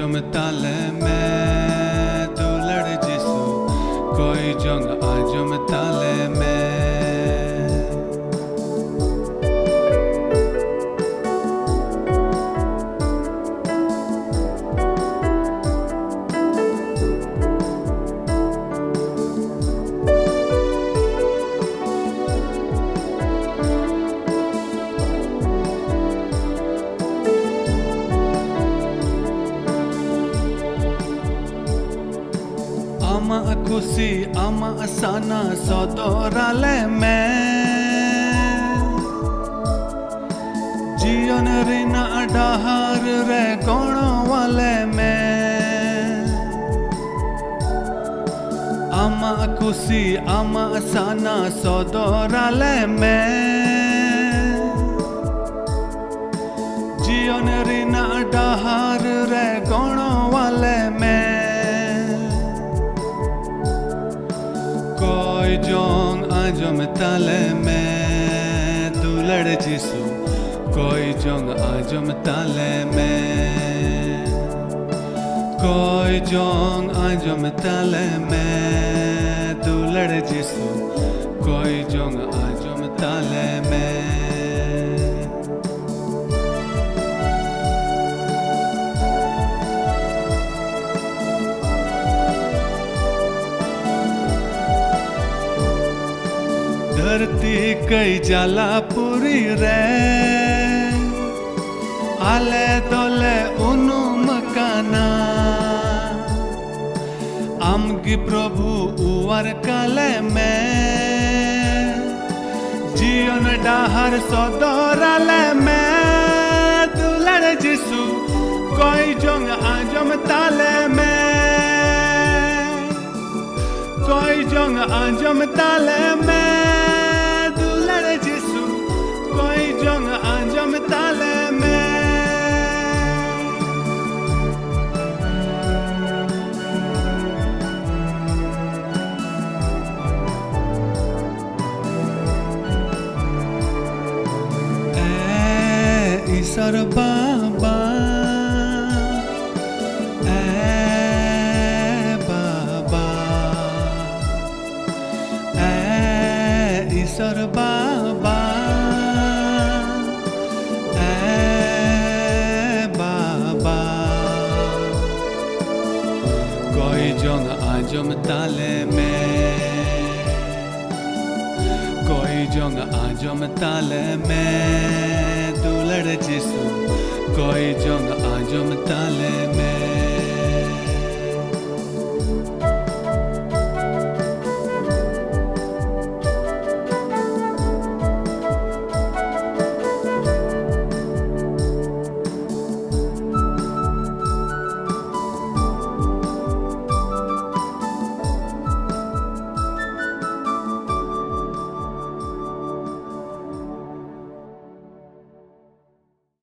आजम ताले में दुलड़ जिसू कोई जंग आजम ताले में Ama akusi ama asana sodorale me Jion rina adahar re gono wale me Ama akusi ama asana sodorale me Jion rina adahar re gono wale me कोई Jong आजम ताले में दुलड़ जिसू कोई जोंग आजम ताले में कोई जोंग आजम ताले में दुलड़ जिसू कोई जोंग आजम ताले में धरती कई जाला पूरी रे आले दोले उनु मकाना आमगी प्रभु उवर काले में जीवन डाहर सदराले में दुलड़ जिसू कोई जोंग आजम ताले में कोई जोंग आजम ताले में जिसू कोई जोंग आजम ताले में ए ईश्वर बाबा ईश्वर बाबा बाबा कोई जोंग आजम ताले में कोई जोंग आजम ताले में दुलड़ जिसू कोई जोंग आजम ताले